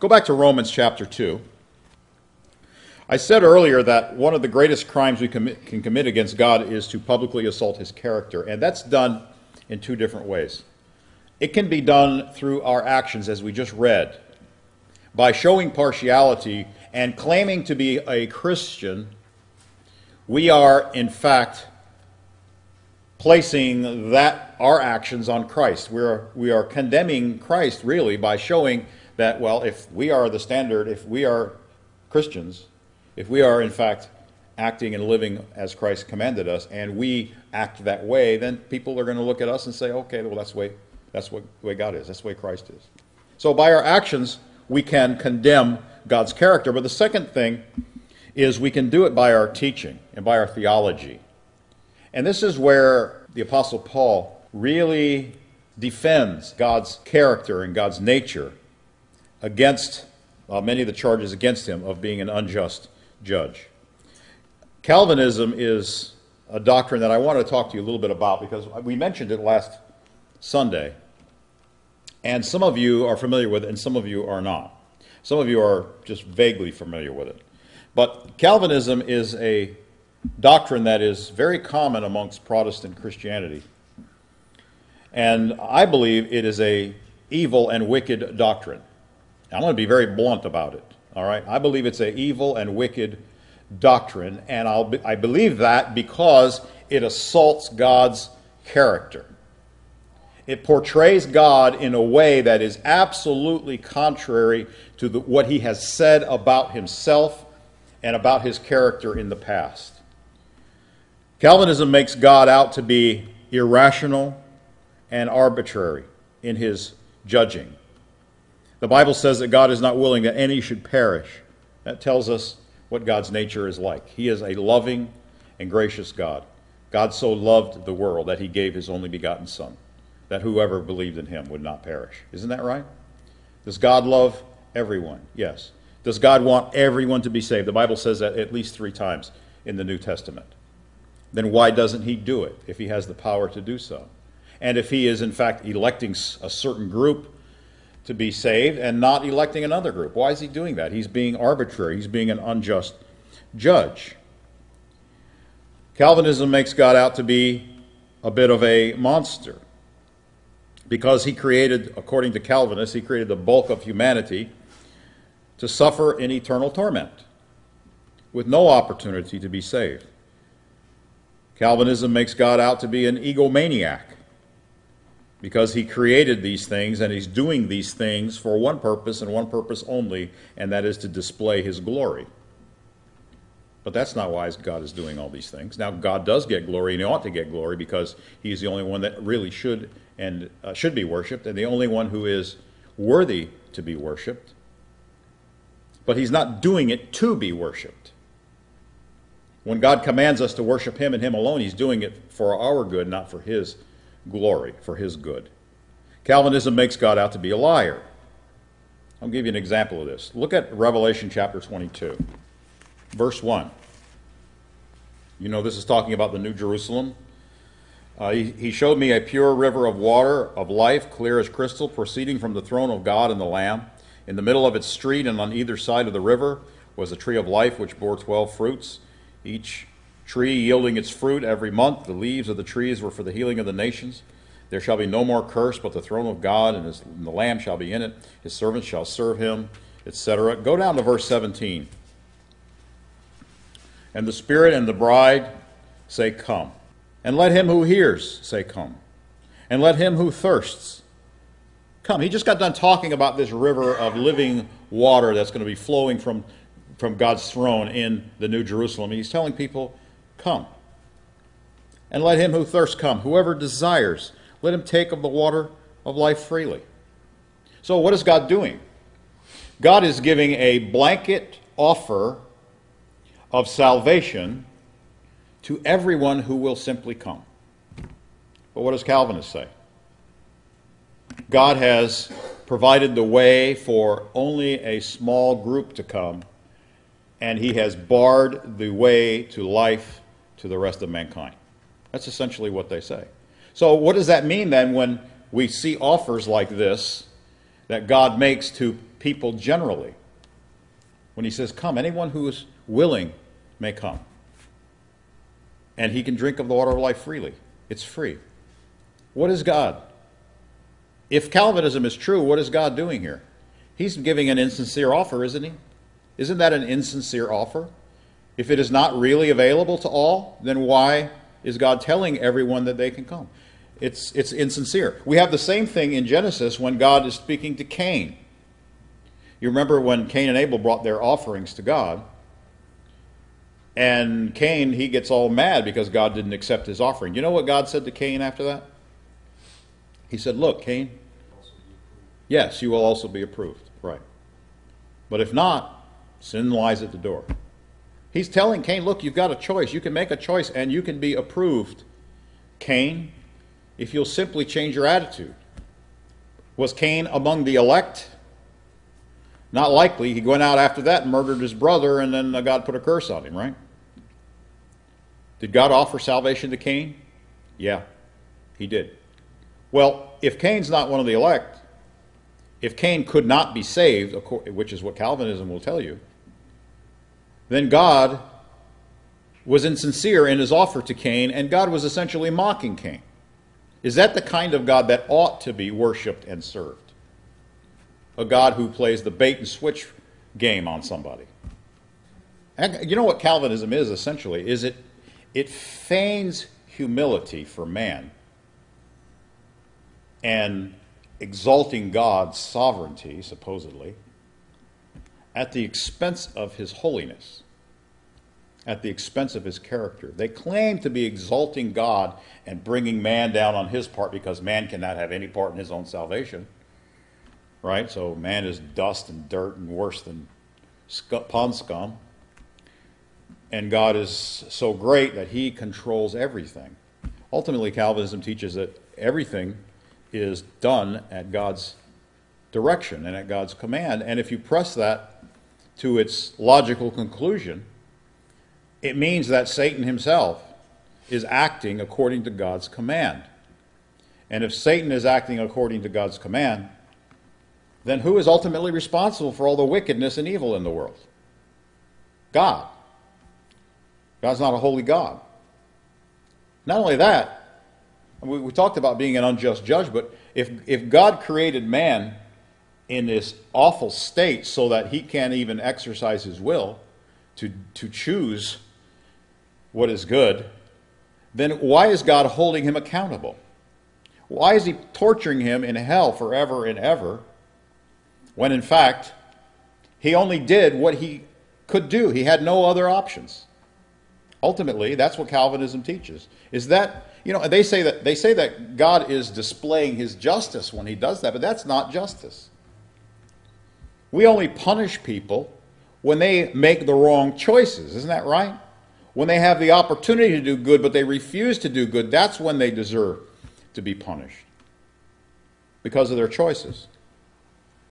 Go back to Romans chapter 2. I said earlier that one of the greatest crimes we can commit against God is to publicly assault his character, and that's done in two different ways. It can be done through our actions, as we just read, by showing partiality and claiming to be a Christian. We are, in fact, placing our actions on Christ. We are condemning Christ, really, by showing that, well, if we are the standard, if we are Christians, if we are, in fact, acting and living as Christ commanded us, and we act that way, then people are going to look at us and say, okay, well, that's the way God is. That's the way Christ is. So by our actions, we can condemn God's character. But the second thing is we can do it by our teaching and by our theology. And this is where the Apostle Paul really defends God's character and God's nature against many of the charges against him of being an unjust judge. Calvinism is a doctrine that I want to talk to you a little bit about because we mentioned it last Sunday. And some of you are familiar with it and some of you are not. Some of you are just vaguely familiar with it. But Calvinism is a doctrine that is very common amongst Protestant Christianity. And I believe it is a evil and wicked doctrine. I'm going to be very blunt about it. All right? I believe it's an evil and wicked doctrine, and I believe that because it assaults God's character. It portrays God in a way that is absolutely contrary to what he has said about himself and about his character in the past. Calvinism makes God out to be irrational and arbitrary in his judging. The Bible says that God is not willing that any should perish. That tells us what God's nature is like. He is a loving and gracious God. God so loved the world that he gave his only begotten Son, that whoever believed in him would not perish. Isn't that right? Does God love everyone? Yes. Does God want everyone to be saved? The Bible says that at least 3 times in the New Testament. Then why doesn't he do it if he has the power to do so? And if he is in fact electing a certain group to be saved and not electing another group, why is he doing that? He's being arbitrary. He's being an unjust judge. Calvinism makes God out to be a bit of a monster because he created, according to Calvinists, he created the bulk of humanity to suffer in eternal torment with no opportunity to be saved. Calvinism makes God out to be an egomaniac because he created these things and he's doing these things for one purpose and one purpose only, and that is to display his glory. But that's not why God is doing all these things. Now, God does get glory, and he ought to get glory because he's the only one that really should be worshipped, and the only one who is worthy to be worshipped. But he's not doing it to be worshipped. When God commands us to worship him and him alone, he's doing it for our good, not for his glory, for his good. Calvinism makes God out to be a liar. I'll give you an example of this. Look at Revelation chapter 22, verse 1. You know this is talking about the New Jerusalem. He showed me a pure river of water of life, clear as crystal, proceeding from the throne of God and the Lamb. In the middle of its street and on either side of the river was a tree of life which bore 12 fruits, each tree yielding its fruit every month. The leaves of the trees were for the healing of the nations. There shall be no more curse, but the throne of God and the Lamb shall be in it. His servants shall serve him, etc. Go down to verse 17. And the Spirit and the bride say, come. And let him who hears say, come. And let him who thirsts come. He just got done talking about this river of living water that's going to be flowing from God's throne in the New Jerusalem. And he's telling people, come. And let him who thirsts come. Whoever desires, let him take of the water of life freely. So what is God doing? God is giving a blanket offer of salvation to everyone who will simply come. But what does Calvinists say? God has provided the way for only a small group to come, and he has barred the way to life to the rest of mankind. That's essentially what they say. So what does that mean then when we see offers like this that God makes to people generally. When he says, come, anyone who is willing may come. And he can drink of the water of life freely. It's free. What is God? If Calvinism is true, what is God doing here? He's giving an insincere offer, isn't he? Isn't that an insincere offer? If it is not really available to all, then why is God telling everyone that they can come? It's insincere. We have the same thing in Genesis when God is speaking to Cain. You remember when Cain and Abel brought their offerings to God, and Cain, he gets all mad because God didn't accept his offering. You know what God said to Cain after that? He said, look, Cain, yes, you will also be approved. Right. But if not, sin lies at the door. He's telling Cain, look, you've got a choice. You can make a choice and you can be approved, Cain, if you'll simply change your attitude. Was Cain among the elect? Not likely. He went out after that and murdered his brother, and then God put a curse on him, right? Did God offer salvation to Cain? Yeah, he did. Well, if Cain's not one of the elect, if Cain could not be saved, which is what Calvinism will tell you, then God was insincere in his offer to Cain, and God was essentially mocking Cain. Is that the kind of God that ought to be worshipped and served? A God who plays the bait and switch game on somebody. And you know what Calvinism is, essentially? Is it feigns humility for man and exalting God's sovereignty, supposedly, at the expense of his holiness, at the expense of his character. They claim to be exalting God and bringing man down on his part because man cannot have any part in his own salvation. Right? So man is dust and dirt and worse than pond scum. And God is so great that he controls everything. Ultimately, Calvinism teaches that everything is done at God's direction and at God's command. And if you press that to its logical conclusion, it means that Satan himself is acting according to God's command. And if Satan is acting according to God's command, then who is ultimately responsible for all the wickedness and evil in the world? God. God's not a holy God. Not only that, we talked about being an unjust judge, but if God created man in this awful state so that he can't even exercise his will to choose what is good, then why is God holding him accountable? Why is he torturing him in hell forever and ever, when in fact he only did what he could do? He had no other options. Ultimately, that's what Calvinism teaches. Is that, they say that God is displaying his justice when he does that, but that's not justice. We only punish people when they make the wrong choices. Isn't that right? When they have the opportunity to do good, but they refuse to do good, that's when they deserve to be punished because of their choices.